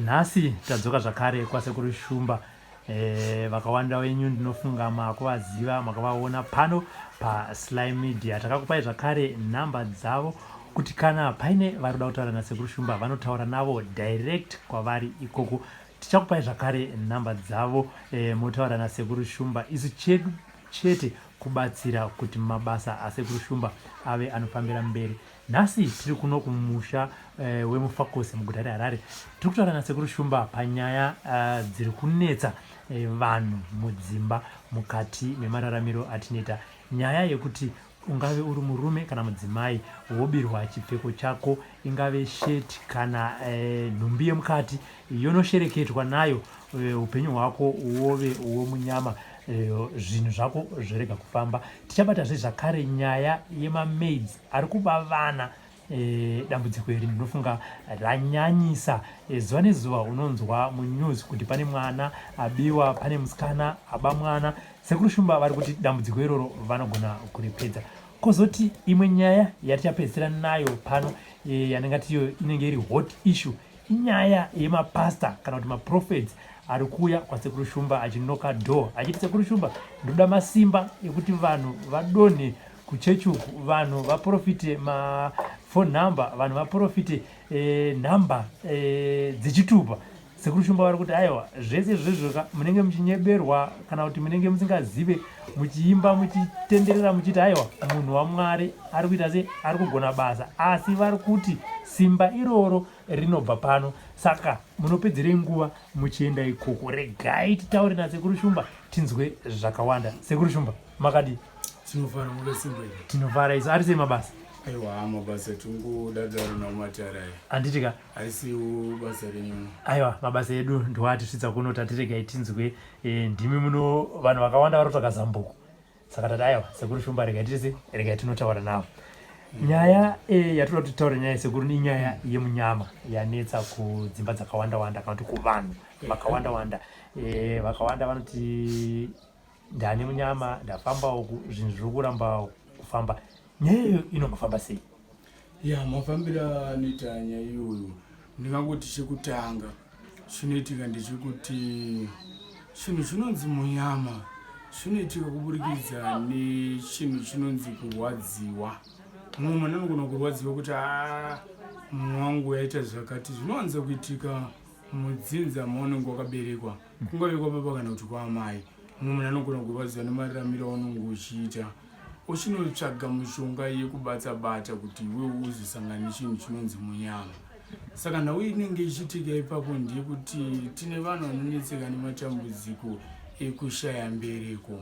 Nhasi tadzoka zvakare kwasekuru Shumba. Vakawanda wenyu ndinofunga makuvaziva makavaona pano paSly Media. Takakupai zvakare nhamba dzavo kuti kana paine vari kuda kutaura nasekuru Shumba vanotaura navo direct kwavari ikoko. Tichakupai zvakare nhamba dzavo motaura nasekuru Shumba. Isu chedu chete kubatsira kuti mabasa asekuru Shumba ave anofambira mberi. Nhasi tiri kuno kumusha wemuFakosi muguta reHarare. Tiri kutaura nasekuru Shumba panyaya dziri kunetsa vanhu mudzimba mukati memararamiro atinoita. Nyaya yekuti ungave uri murume kana mudzimai wobirwa chipfeko chako, ingave sheti kana nhumbi yemukati yonoshereketwa nayo, upenyu hwako uove uwo munyama, zvinhu zvako zvirega kufamba. Tichabatazve zvakare nyaya yemamaids ari kuba vana. Dambudziko iri ndinofunga ranyanyisa. Zuva nezuva unonzwa munews kuti pane mwana abiwa, pane musikana aba mwana. Sekuru Shumba vari kuti dambudziko iroro vanogona kuripedza. Kozoti imwe nyaya yatichapedzisira nayo pano yanengati iyo inenge iri hot issue, inyaya yemapasta kana kuti maprofets ari kuuya kwasekuru Shumba achinoka door achiti, sekuru Shumba, ndoda masimba ekuti vanhu vadonhe kuchechi uku, vanhu vaprofite mafone number, vanhu vaprofite nhamba dzechitupa. Sekuru Shumba vari kuti aiwa, zvese izvozvo munenge muchinyeberwa kana kuti munenge musingazive, muchiimba muchitenderera muchiti aiwa munhu waMwari ari kuita se ari kugona basa, asi vari kuti simba iroro rinobva pano. Saka munopedzerei nguva muchienda ikoko. Regai titaure nasekuru Shumba tinzwe zvakawanda. Sekuru Shumba, makadi? Tinofara muda simba iri. Tinofara isu. Ari sei mabasa? Aiwa, mabasa tungodadaro namatara. Anditika arisiwo basa renyu. Aiwa, mabasa edu ndoatisvitsa kuno tatiregai tinzwe. Ndimi muno vanhu vakawanda vari kutsvaga zambuko. Saka tati aiwa, sekuru Shumba, regai tise, regai tinotaura navo. Nyaya yatoda kuti titaure nyaya sekuru ni nyaya yemunyama yanetsa kudzimba dzakawanda-wanda kana kuti kuvanhu vakawanda-wanda. Vakawanda vanoti ndane munyama, ndafamba uku, zvinhu zviri kuramba kufamba. Nyaya iyo inongofamba sei? Ya, mafambira anoita nyaya iyoyo ndingangoti chekutanga chinoitika ndechekuti chinhu chinonzi munyama chinoitika kuburikidza nechinhu chinonzi kurwadziwa. Mumwe munhu anogona kurwadziwa kuti munhu wangu yaita zvakati. Zvinowanza kuitika mudzinza maunenge wakaberekwa, kungave kwababa kana kuti kwaamai. Mumwe munhu anogona kurwadziwa nemararamiro aunenge uchiita, uchinotsvaga mishonga yekubatsa-bata kuti iwe uzosangana nechinhu chinonzi munyama. Saka nhau inenge ichiitika ipapo ndeyekuti tine vanhu vanonetseka nematambudziko ekushaya mbereko.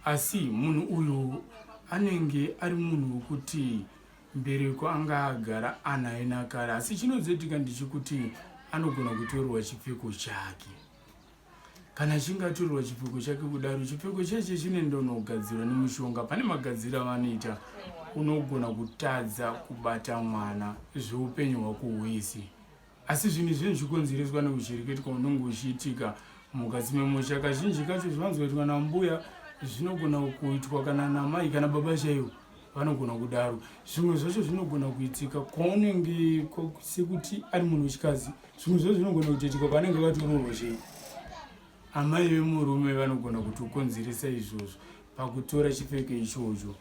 Asi munhu uyu anenge ari munhu wekuti mbereko anga agara anayo nakare, asi chinozoitika ndechekuti anogona kutorerwa chipfeko chake. Kana chingatorerwa chipfeko chake kudaro, chipfeko chacho chinondogadzirwa nemushonga. Pane magadziro avanoita, unogona kutadza kubata mwana zveupenyu hwako hwese. Asi zvinhu izvozvo zvikonzereswa neuchereketwa unenge uchiitika mukati memusha. Kazhinji kacho zvinonzwa kana mbuya, zvinogona kuitwa kana namai kana baba chaivo vanogona kudaro. Zvimwe zvacho zvinogona kuitika kwaunenge sekuti ari munhu wechikadzi. Zvimwe zvacho zvinogona kuitika kwaanenge vatororwa chaivo. Amai vemurume vanogona kutokonzeresa izvozvo pakutora chipfeko ichocho.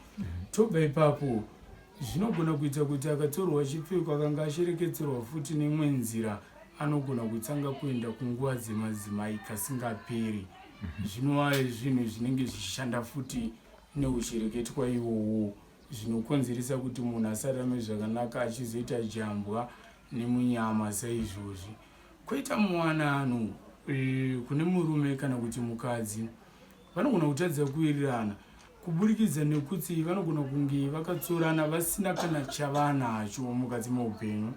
Tobva ipapo zvinogona kuita kuti akatorwa chipfeko akanga ashereketserwa futi nemwe nzira, anogona kutanga kuenda kunguva dzemadzimai kasingaperi. Zvinova zvinhu zvinenge zvichishanda futi neuchereketwa iwowo, zvinokonzeresa kuti munhu asarame zvakanaka achizoita jambwa nemunyama saizvozvi. Koita muwanano kune murume kana kuti mukadzi, vanogona kutadza kuwirirana kuburikidza nekuti vanogona kunge vakatsorana vasina kana chavanacho mukati meupenyu,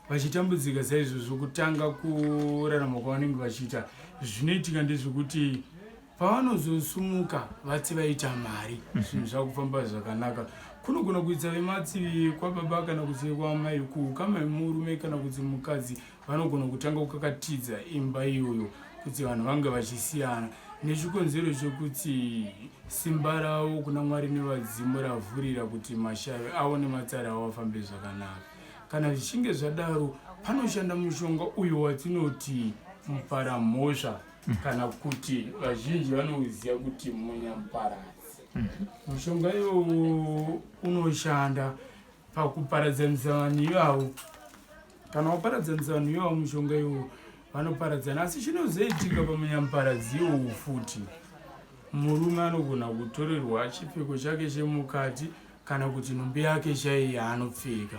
vachitambudzika saizvozvo kutanga kurarama kwavanenge vachiita. Zvinoitika ndezvekuti pavanozosumuka vati vaita mari, zvinhu zvakufamba zvakanaka, kunogona kuita vematsivi kwababa kana kuti kwamai, kukama murume kana kuti mukadzi, vanogona kutanga kukakatidza imba iyoyo kuti vanhu vange vachisiyana, nechikonzero chokuti simba ravo kuna Mwari nevadzimu ravhurira kuti mashavi avo nematsara avo afambe zvakanaka. kana zvichinge zvadaro panoshanda mushonga uyo watinoti muparamhosva kana kuti vazhinji vanouziva kuti munyamuparadzi. Mushonga iwowo unoshanda pakuparadzanisa vanhu ivavo. Kana waparadzanisa vanhu ivavo mushonga iwowo vanoparadzana, asi chinozoitika pamunyamuparadzi iwowo futi murume anogona kutorerwa chipfeko chake chemukati kana kuti nhumbi yake chaiyo yaanopfeka.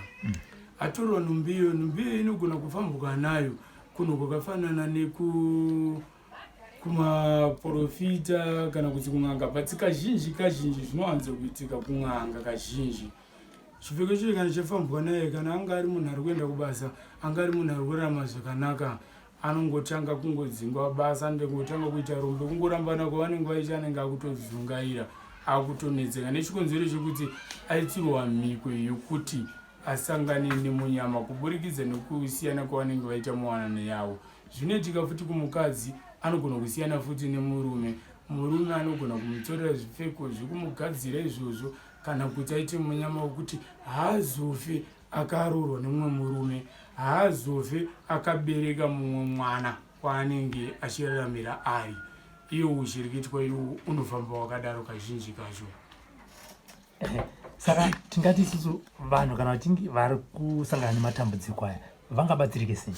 Atorwa nhumbi iyo inogona kufambuka nayo kuno kwakafanana kumaprofita kana kuti kun'anga, but kazhinji zvinowanza kuitika kun'anga kazhinji. Chipfeko chii kana chafambwa naye, kana anga ari munhu ari kuenda kubasa, anga ari munhu ari kurarama zvakanaka, anongotanga kungodzingwa basa ndekutanga kuita rombe, kungorambana kwavanenge vaita anenge akutodzungaira, akutonetseka nechikonzero chekuti aitirwa mikwe yokuti asangane nemunyama kuburikidza nekusiyana kwavanenge vaita muwanano yavo. Zvinoitika futi kumukadzi, anogona kusiyana futi nemurume. Murume anogona kumutorera zvipfeko zvekumugadzira izvozvo kana kuti aite munyama wekuti haazofe akaroorwa nemumwe murume, haazofe akabereka mumwe mwana kwaanenge achiraramira ari. Iyo uchirikitwa iwo unofamba wakadaro kazhinji kacho. Saka tingati isusu vanhu kana vachinge vari kusangana nematambudziko aya vangabatsirike sei?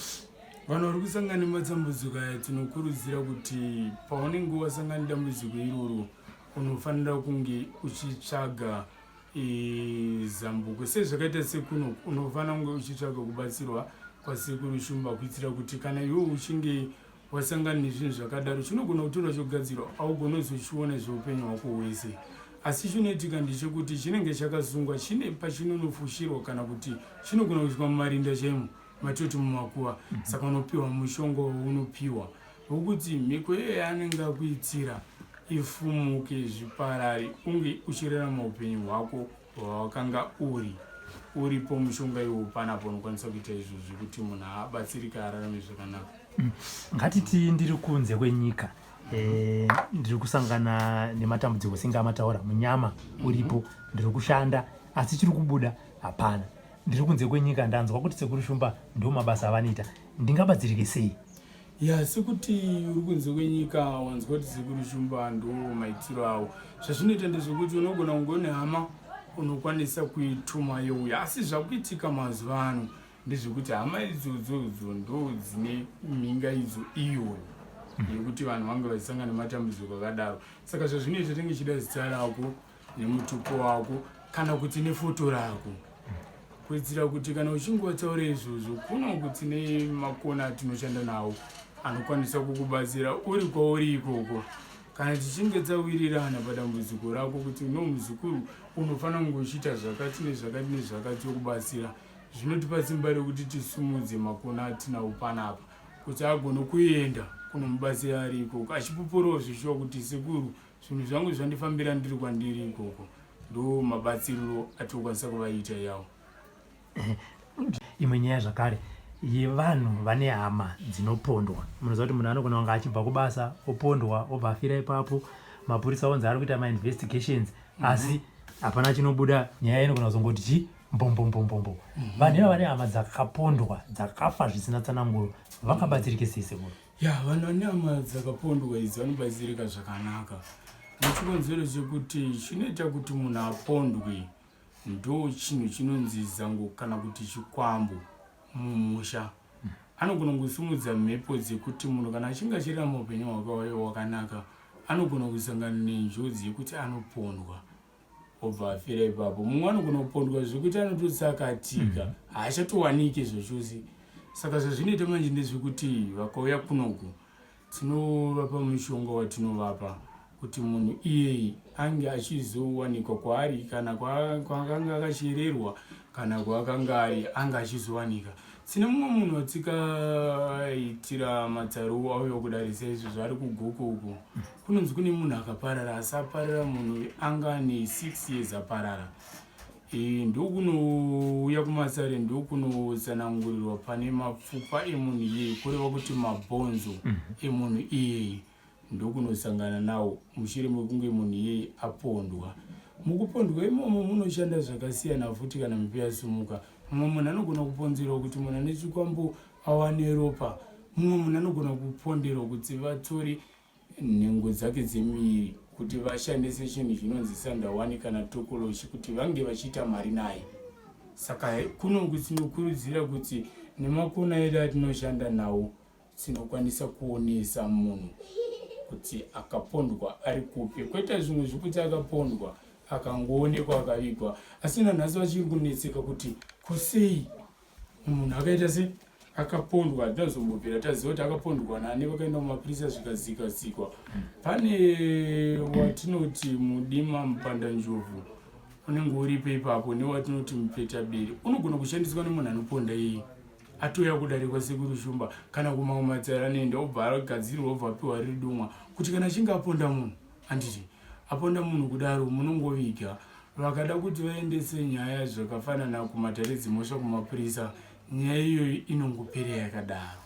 Vanhu vari kusangana nematambudziko aya tinokurudzira kuti paunenge wasangana nedambudziko iroro unofanira kunge uchitsvaga zambuko. Sezvakaita sekuno unofanira kunge uchitsvaga kubatsirwa kwasekuru Shumba, kuitira kuti kana iwe uchinge wasangana nezvinhu zvakadaro chinogona kutora chogadzirwa, augona kuzochiona zveupenyu hwako hwese. Asi chinoitika ndechekuti chinenge chakasungwa chine pachinonofushirwa kana kuti chinogona kuiswa mumarinda chaimo matoti mumakuva. Saka unopiwa mushonga waunopiwa wokuti mhiko iyo yaanenge akuitira ifumuke zviparare, unge uchirarama upenyu hwako hwawakanga uripo. Mushonga iwo panapo unokwanisa kuita izvozvo kuti munhu abatsirike ararame zvakanaka. Ngatiti ndiri kunze kwenyika, ndiri kusangana nematambudziko singamataura munyama uripo, ndiri kushanda asi chiri kubuda hapana. Ndiri kunze kwenyika, ndanzwa kuti sekuru Shumba ndo mabasa avanoita, ndingabatsirike sei? Ya, sekuti uri kunze kwenyika wanzwa kuti sekuru Shumba ndo maitiro awo, zvazvinoita ndezvekuti unogona kungone hama unokwanisa kuituma youya. Asi zvakuitika mazuva ano ndezvekuti hama idzodzo ndo dzine mhinga idzo iyo yekuti vanhu vange vachisangana nematambudziko akadaro. Saka zvazvinoita tenge chida zita rako nemutupo wako kana kuti nefoto rako, kuitira kuti kana uchinge wataura izvozvo kuno kuti nemakona atinoshanda nawo anokwanisa kukubatsira uri kwauri ikoko. Kana tichinge tawirirana padambudziko rako kuti no muzukuru unofanira kunge uchiita zvakati nezvakati nezvakati yokubatsira, zvinotipa simba rekuti tisumudze makona atinawo panapa kuti agone kuenda kunomubatsira ari ikoko, achipupurawo zvichiwa kuti sekuru zvinhu zvangu zvandifambira ndiri kwandiri ikoko. Ndo mabatsiriro atokwanisa kuvaita yawo. Imwe nyaya zvakare yevanhu vane hama dzinopondwa. Munoziva kuti munhu anogona kunge achibva kubasa opondwa obva afira ipapo, mapurisa onzi ari kuita mainvestigations asi hapana chinobuda, nyaya inogona kuzongoti chi mbombombombo. Vanhu ivava vane hama dzakapondwa dzakafa zvisina tsananguro, vangabatsirike sei sekuru? Ya, vanhu vane hama dzakapondwa idzi vanobatsirika zvakanaka. Nechikonzero chekuti chinoita kuti munhu apondwe ndo chinhu chinonzi zango kana kuti chikwambo mumusha. Anogona kusumudza mhepo dzekuti munhu kana achinge achirarama upenyu hwake hwakanaka anogona kusangana nenjodzi yekuti anopondwa obva afira ipapo. Mumwe anogona kupondwa zvekuti anotosakatika, haachatowanike zvachose. Saka zvazvinoita manje ndezvekuti vakauya kunoku tinovapa mushonga watinovapa kuti munhu iyeye ange achizowanikwa kwaari, kana kwaakanga akachererwa kana kwaakanga ari anga achizowanika. Tine mumwe munhu watikaitira matsaruwo auya kudarisa izvozvo ari kuGuku uko, kunonzi kune munhu akaparara, asi aparara munhu anga ane 6 years aparara. Ndokunouya kumasare ndokunotsanangurirwa pane mapfupa emunhu iyeye, kureva kuti mabhonzo emunhu iyeye ndokunosangana nawo mushure mekunge munhu iyeye apondwa. Mukupondwa imomo munoshanda zvakasiyana futi kana mhepo yasumuka. mumwe munhu anogona kuponzerwa kuti munhu ane chikwambo awane ropa, mumwe munhu anogona kuponderwa kuti vatore nhengo dzake dzemiri kuti vashandise chinhu chinonzi sandawani kana tokoloshi kuti vange vachiita mari naye. Saka kunongu tinokurudzira kuti nemakona edu atinoshanda nawo tinokwanisa kuonesa munhu kuti akapondwa ari kupi, kwete zvimwe zvekuti akapondwa akangoonekwa akavigwa, asi nanhasi vachiri kunetseka kuti kusei munhu akaita se akapondwa. Tinozombobvira taziva kuti akapondwa nani, vakaenda kumapurisa zvikazikazikwa. Pane watinoti mudima mupandanjovu unenge uripo ipapo, newatinoti mupetaberi unogona kushandiswa nemunhu anoponda iye atoya kudarikwa sekuru shumba kana kumamwe matsara anoenda obva agadzirwa obva apiwa riri dumwa kuti kana achinge aponda munhu, handiti aponda munhu kudaro munongoviga. Vakada kuti vaendese nyaya zvakafanana kumatare dzimhosva kumapurisa, nyaya iyoyo inongopera yakadaro,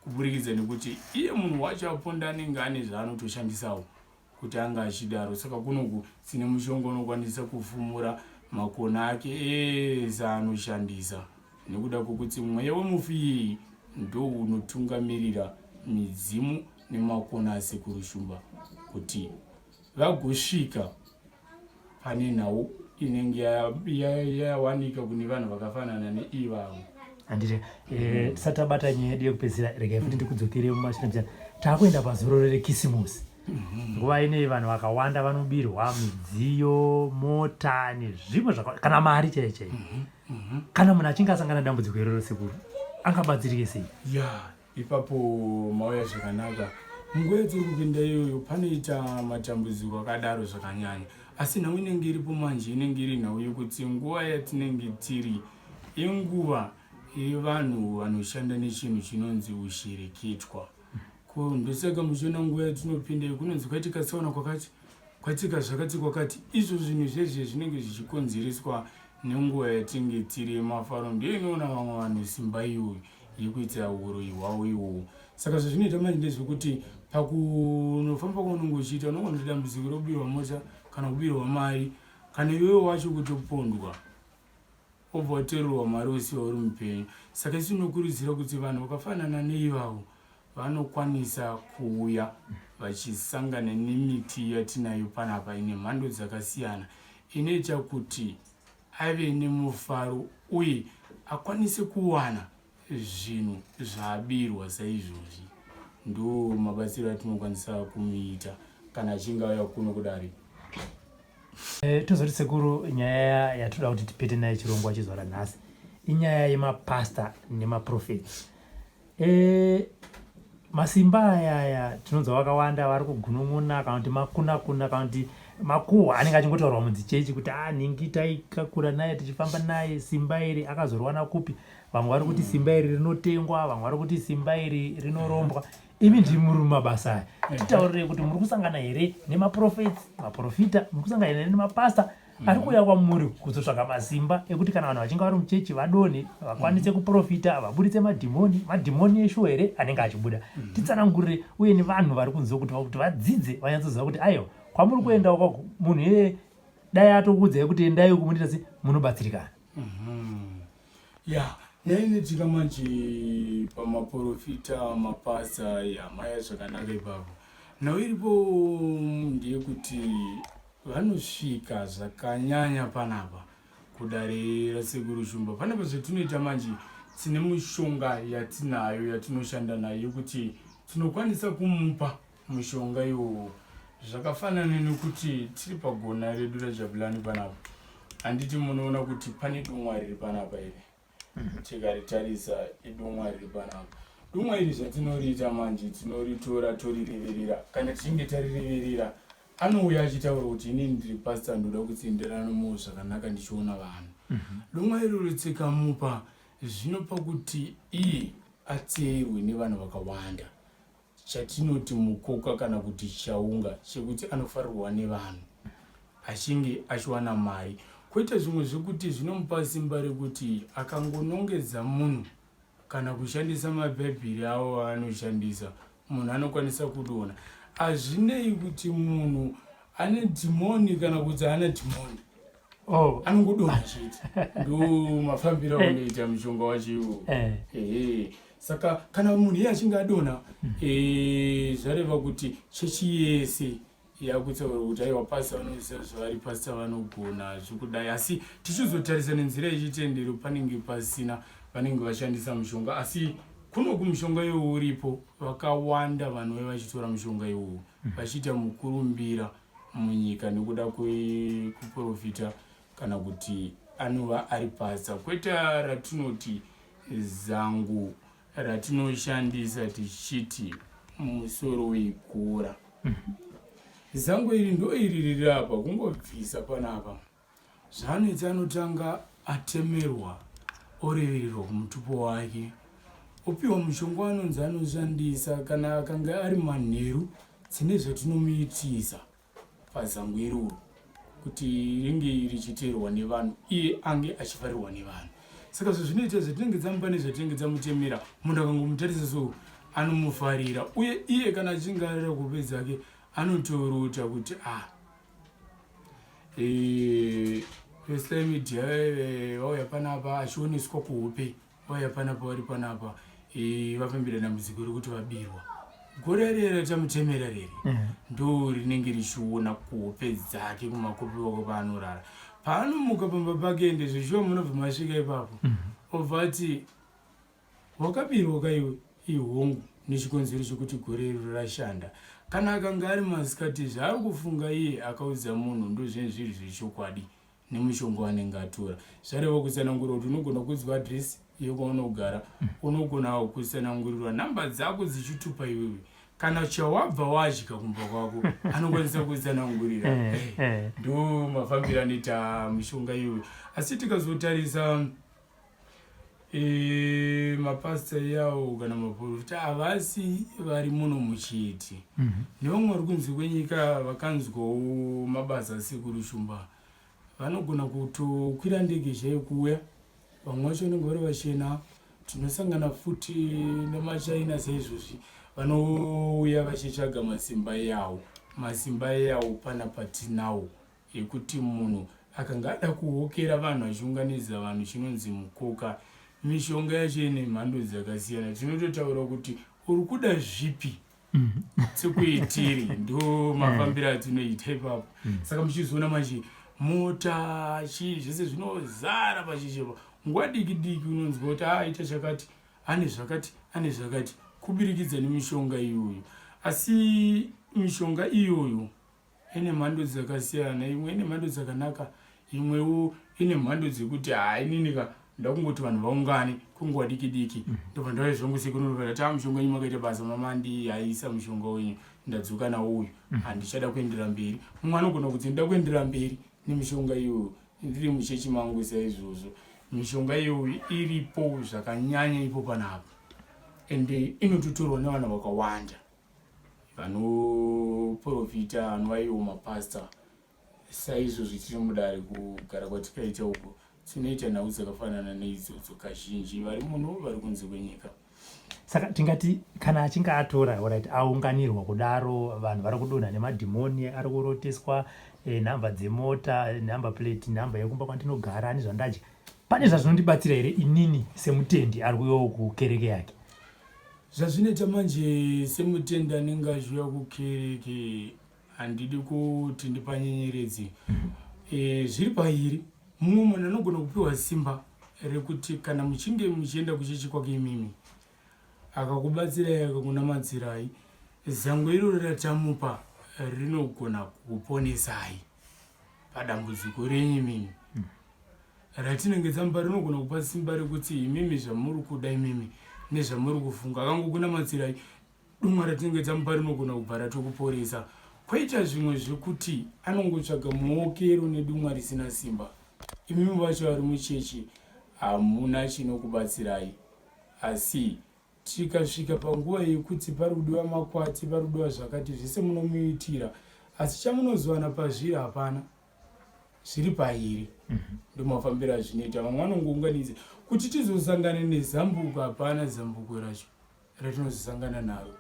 kuburikidza nekuti iye munhu wacho aponda anenge ane zvaanotoshandisawo kuti anga achidaro. Saka kunongu tsine mushonga unokwanisa kufumura makona ake ese anoshandisa, nekuda kwokuti mweya wemufi iyi ndo unotungamirira midzimu nemakona asekuru shumba kuti vagosvika pane nhau inenge yawanika kune vanhu vakafanana neivavo. Handiti tisati tabata nyaya yedu yekupedzisira, regai futi ndikudzokere mumashure. Taakuenda pazororo rekisimusi, nguva inei vanhu vakawanda vanobirwa midziyo, mota nezvimwe kana mari chaiyo chaiyo. Kana munhu achinge asangana dambudziko iroro sekuru, angabatsirike sei? Ipapo mauya zvakanaka. Munguva yatiri kupinda iyoyo panoita matambudziko akadaro zvakanyanya, asi nhau inenge iripo manje, inenge iri nhau yekuti nguva yatinenge tiri inguva yevanhu vanoshanda nechinhu chinonzi ushereketwa. Ndosaka muchiona nguva yatinopinda kunonzi kwaitika tsaona kwakati, kwaitika zvakati kwakati. Izvo zvinhu zvezve zvinenge zvichikonzereswa nenguva yatinge tiri mafaro. Ndiyo inoona vamwe vanhu simba iyoyo yekuita uroyi hwavo ihwohwo. Saka zvazvinoita manje ndezvekuti pakunofamba kwaunenge uchiita unogona dambudziko robirwa mota kana kubirwa mari, kana iwewe wacho kutopondwa obva watorerwa mari usiwa uri mupenyu. Saka tinokurudzira kuti vanhu vakafanana neivavo vanokwanisa kuuya vachisangana nemiti yatinayo panapa ine mhando dzakasiyana, inoita kuti ave nemufaro uye akwanise kuwana zvinhu zvaabirwa saizvozvi. Ndo mabatsiro atinokwanisa kumuita kana achinge auya kuno kudari. Tozoti sekuru, nyaya yatoda kuti tipete nayo chirongwa chizvara nhasi inyaya yemapasta nemaprofeti. Masimba ayaya tinonzwa vakawanda vari kugunun'una kana kuti makuna-kuna kana kuti makuhwa anenge achingotaurwa mudzichechi kuti nhingi taikakura naye tichifamba naye, simba iri akazorwana kupi. Vamwe vari kuti simba iri rinotengwa, vamwe vari kuti simba iri rinorombwa. Imi ndiri muri mumabasa aya, titaurire kuti muri kusangana here nemaprofeti, maprofita, muri kusangana here nemapasta ari kuuya kwamuri kuzotsvaga masimba ekuti kana vanhu vachinge vari muchechi vadonhe, vakwanise kuprofita, vabuditse madhimoni eshuwa here anenge achibuda. Titsanangurire uye nevanhu vari kunzwa kuti vadzidze vanyatsoziva kuti aiwa kwamuri kuenda ukwako munhu dai atokuudzai kuti endai uku mundiita sei munobatsirikana. Nyaya inoitika manje pamaprofita, mapasa, maya zvakanaka ipapo. Nhau iripo ndeyekuti vanosvika zvakanyanya panapa kudare rasekuru shumba. Panapa zvatinoita manje tine mishonga yatinayo yatinoshanda nayo yekuti tinokwanisa kumupa mushonga iwowo. Zvakafanana nekuti tiri pagona redu raJabulani panapa, handiti munoona kuti pane dumwa riri panapa here. Tikaritarisa idumwa riri panapa. Dumwa iri zvatinoriita manje tinoritora torireverera. Kana tichinge tarireverera anouya achitaura kuti inini ndiri pastor ndoda kutsindirana nomo zvakanaka ndichiona vanhu. Dumwa iri tsikamupa zvinopa kuti iye atseerwe nevanhu vakawanda. Chatinoti mukoka kana kuti chaunga chekuti anofarirwa nevanhu achinge achiwana mari. Koita zvimwe zvekuti zvinomupa simba rekuti akangonongedza munhu kana kushandisa mabhaibheri avo aanoshandisa, munhu anokwanisa kudona. Hazvinei kuti munhu ane dhimoni kana kuti haana dhimoni. anongodonha chete ndo mafambiro aunoita mushonga wacho iwo. Saka kana munhu iye achinge adonha zvareva kuti chechi yese yakutaura kuti aiwa pasta vanoisa zvavari pasta vanogona zvekudai, asi tichizotarisa nenzira yechitendero panenge pasina, vanenge vashandisa mushonga, asi kunoku mushonga iwowo uripo. Vakawanda vanouya vachitora mushonga iwowo vachiita mukurumbira munyika nekuda kuprofita kana kuti anova ari pasta. Kweta ratinoti zangu ratinoshandisa tichiti musoro weikura. Zangu iri ndo iri riri apa, kungobvisa panapa. Zvaanoita anotanga atemerwa orevererwa kumutupo wake, opiwa mushonga anonzi anoshandisa kana akanga ari manheru dzine zvatinomuitisa pazangu iroro kuti ringe richiteerwa nevanhu, iye ange achifarirwa nevanhu. Saka zvinoita zvatinenge dzamupa nezvatinenge dzamutemera, munhu akangomutarisa so anomufarira, uye iye kana achinge arira kuhope dzake anotorota kuti Slime Media vauya panapa achioneswa kuhope, vauya panapa vari panapa vapembera dambudziko rekuti vabirwa. Gore rere tamutemera rere ndo rinenge richiona kuhope dzake kumakopi wako paanorara. Paanomuka pamba pake ende zvishuwa munobva masvika ipapo obva ati wakabirwa kaiwe ihongu nechikonzero chekuti gore rero rashanda. Kana akanga ari masikati zvaari kufunga iye akaudza munhu ndo zvinhu zviri zvechokwadi nemushonga wanenge atora. Zvareva kutsanangurwa kuti unogona kudzwa adresi yekwaunogara, unogona kutsanangurirwa namba dzako dzichitupa iwewe. Kana chawabva wadya kumba kwako anokwanisa kutsanangurira. Ndo mafambiro anoita mushonga iwewe. Asi tikazotarisa mapasta yawo kana maprofita havasi vari muno muchiti. Nevamwe vari kunze kwenyika vakanzwawo mabasa asekuru Shumba vanogona kutokwira ndege chaiyo kuuya. Vamwe vacho vanenge vari vachena, tinosangana futi nemachaina saizvozvi vanouya vachitsvaga masimba yawo pana patinawo ekuti munhu akanga ada kuhokera vanhu achiunganidza vanhu chinonzi mukoka. Mishonga yacho ine mhando dzakasiyana, tinototaura kuti uri kuda zvipi sekuitiri ndo mafambiro atinoita ipapo. Saka muchizoona manje mota chii zvese zvinozara pachichepa, nguva diki diki unonzwa kuti aita chakati ane zvakati kubirikidza nemishonga iyoyo. Asi mishonga iyoyo ine mhando dzakasiyana, imwe ine mhando dzakanaka, imwewo ine mhando dzekuti ininika ndakungoti vanhu vaungane kunguva diki diki ndobva ndauya zvangu sekunobva ta mushonga wenyu makaita basa mamandi aisa mushonga wenyu ndadzoka nawo uyu handichada kuendera mberi. Mumwe anogona kuti nda kuendera mberi nemishonga iyoyo ndiri muchechi mangu saizvozvo. Mishonga iyoyo iripo zvakanyanya ipo panapa, ende inototorwa nevanhu vakawanda vanoprofita, vanovaiwo mapasta. Saizvozvo tiri mudare kugara kwatikaita uko tinoita nhau dzakafanana neidzodzo kazhinji vari muno vari kunze kwenyika. Saka tingati kana achinge atora aunganirwa kudaro, vanhu vari kudonha nemadhimoni, ari kuroteswa nhamba dzemota, nhamba plate, nhamba yekumba kwandinogara nezvandadya, pane zvazvinondibatsira here inini semutendi ari kuuyawo kukereke yake? Zvazvinoita manje semutendi anenge achiuya kukereke handidi kuti ndipanyenyeredzi. Zviri pairi, mumwe munhu anogona kupiwa simba rekuti kana muchinge muchienda kuchechi kwake imimi akakubatsirai akakunamadzirai, zango iroro ratamupa rinogona kuponesai padambudziko renyu imimi ratinenge tamupa. Rinogona kupa simba rekuti imimi zvamuri kuda imimi nezvamuri kufunga akangokunamadzirai, dumwa ratinenge tamupa rinogona kubva ratokuporesa. Kwaita zvimwe zvekuti anongotsvaga muokero nedumwa risina simba. Imimi vacho vari muchechi hamuna chinokubatsirai, asi tikasvika panguva yekuti parudiwa makwati, parudiwa zvakati zvese munomuitira, asi chamunozwana pazviri hapana. Zviri pairi ndomafambiro azvinoita. Vamwe vanongounganidza kuti tizosangana nezambuko, hapana zambuko racho ratinozosangana naro,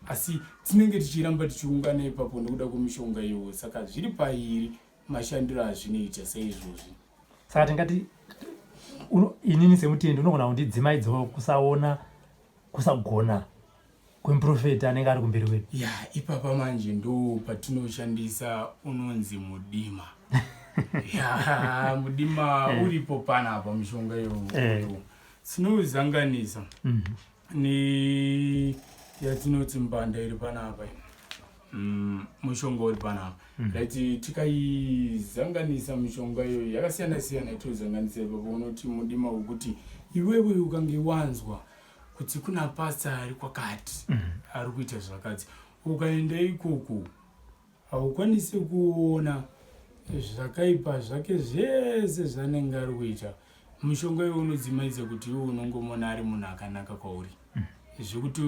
asi tinenge tichiramba tichiungana ipapo nekuda kwemishonga iyoyo. Saka zviri pairi mashandiro azvinoita saizvozvi. Saka tingati inini semutendi unogona kundidzimaidzawo kusagona kwemuprofita anenge ari kumberi kwedu. Ya ipapa manje ndo patinoshandisa unonzi mudima. Ya mudima uripo panapa mushonga iyoyo tinozanganisa ni yatinoti mbanda iri panapa mushonga uri panapa right. Tikaizanganisa mushonga iyoyo yakasiyana siyana itozanganisa ipapo unoti mudima wekuti iwewe ukange wanzwa kuti kuna pasta ari kwakati ari kuita zvakati, ukaenda ikoko haukwanisi kuona zvakaipa zvake zvese zvanenge ari kuita. Mushonga iwe unodzimaidza kuti iwe unongomona ari munhu akanaka kwauri zvekuti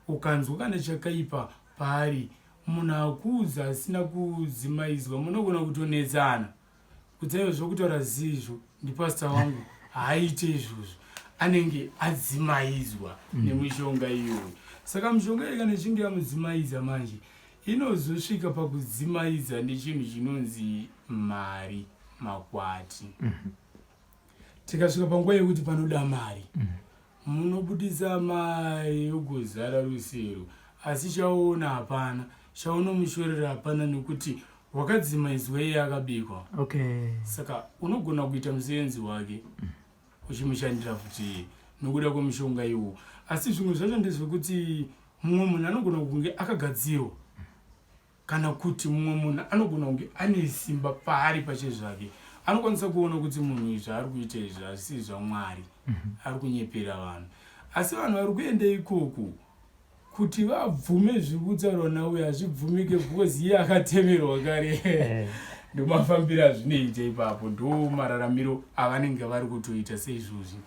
ukanzwa kana chakaipa paari munhu akuudza asina kudzimaidzwa munogona kutonetsana kudzaiva zvokutaura zizvo ndipasta wangu haaite izvozvo, anenge adzimaidzwa nemushonga iyoyo. Saka mushonga iyi kana ichinge yamudzimaidza manje inozosvika pakudzimaidza nechinhu chinonzi mari, makwati. Tikasvika panguva yekuti panoda mari munobudisa mari yogozara rusero, asi chaona hapana, chaunomushorera hapana nekuti wakadzimaidzwa iye akabikwa. Saka unogona kuita musevenzi wake uchimushandira futi nokuda kwemushonga iwo. Asi zvimwe zvacho ndezvekuti mumwe munhu anogona kunge akagadzirwa kana kuti mumwe munhu anogona kunge ane simba paari pache zvake, anokwanisa kuona kuti munhu zvaari kuita izvi hazvisi zvaMwari, ari kunyepera vanhu. Asi vanhu vari kuenda ikoko kuti vabvume zviri kutaurwa nauye hazvibvumike because iye akatemerwa kare. Ndomafambiro azvinoita ipapo, ndo mararamiro avanenge vari kutoita seizvozvi.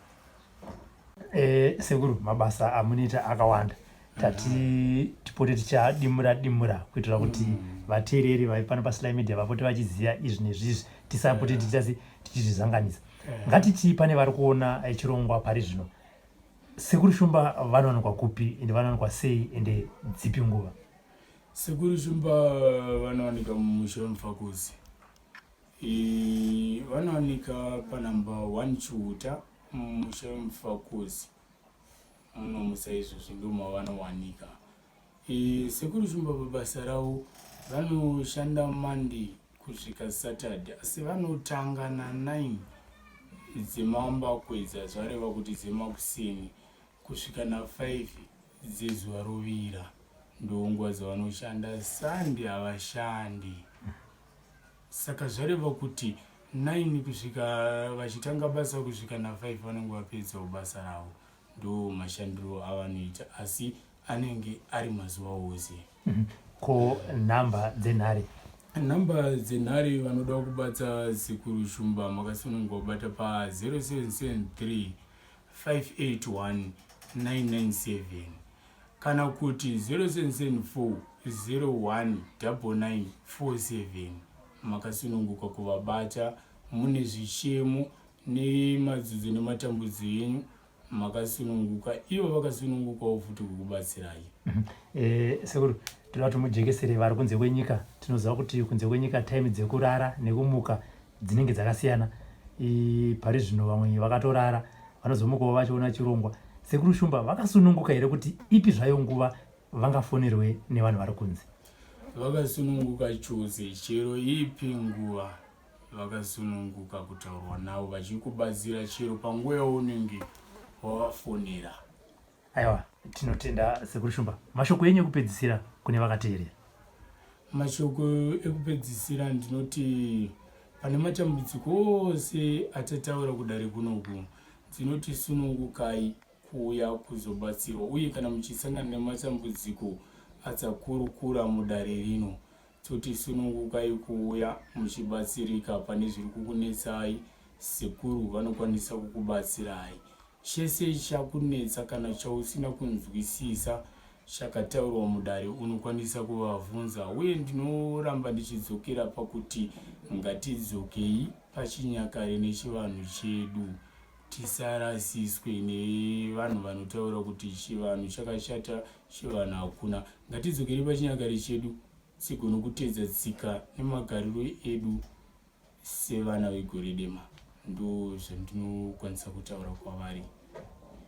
Sekuru, mabasa amunoita akawanda, tati tipote tichadimura kuitira kuti vateereri vari pano paSly Media vapote vachiziva izvi nezvizvi, tisapote tichizvizanganisa. Ngatiti pane vari kuona chirongwa pari zvino, Sekuru Shumba vanowanikwa kupi ende vanowanikwa sei ende dzipi nguva? Sekuru Shumba vanowanika mumusha weMufakuzi. Vanowanika panamba 1 Chiuta mumusha weMufakuzi muno musaizvozvi ndimo mavanowanika. Sekuru Shumba pabasa ravo vanoshanda Monday kusvika Saturday, asi vanotanga na9 dzemambakwedza zvareva kuti dzemakuseni kusvika na5 dzezuva rovira, ndo nguva dzavanoshanda. Sunday havashandi. Saka zvareva kuti 9 kusvika vachitanga basa kusvika na5 vanenge vapedza basa ravo, ndo mashandiro avanoita, asi anenge ari mazuva ose. Ko nhamba dzenhare? Nhamba dzenhare vanoda kubata Sekuru Shumba makasunungwa kubata pa 0773 581 997 kana kuti 0774 01 9947 makasununguka kuvabata. Mune zvichemo nemadzudzi nematambudzo enyu makasununguka, ivo vakasunungukawo futi kukubatsirai. Sekuru, toda kuti mujekesere vari kunze kwenyika. Tinoziva kuti kunze kwenyika time dzekurara nekumuka dzinenge dzakasiyana. Pari zvino vamwe vakatorara vanozomukawo vachiona chirongwa. Sekuru Shumba vakasununguka here kuti ipi zvayo nguva vangafonerwe nevanhu vari kunze? Vakasununguka chose, chero ipi nguva vakasununguka kutaurwa navo vachikubatsira chero panguva yaunenge wavafonera. Aiwa, tinotenda Sekuru Shumba. Mashoko enyu ekupedzisira kune vakateerera? Mashoko ekupedzisira ndinoti pane matambudziko ose atataura kudare kunoku, ndinoti sunungukai kuuya kuzobatsirwa, uye kana muchisangana nematambudziko atsakurukura mudare rino, toti sunungukai kuuya muchibatsirika pane zviri kukunetsai. Sekuru vanokwanisa kukubatsirai. Chese chakunetsa kana chausina kunzwisisa chakataurwa mudare unokwanisa kuvabvunza, uye ndinoramba ndichidzokera pakuti ngatidzokei pachinyakare nechivanhu chedu, tisarasiswe nevanhu vanotaura kuti chivanhu chakashata, chivanhu hakuna. Ngatidzokeri pachinyakare chedu tigone kutedza tsika nemagariro edu sevana vegore dema ndo zvandinokwanisa kutaura kwavari.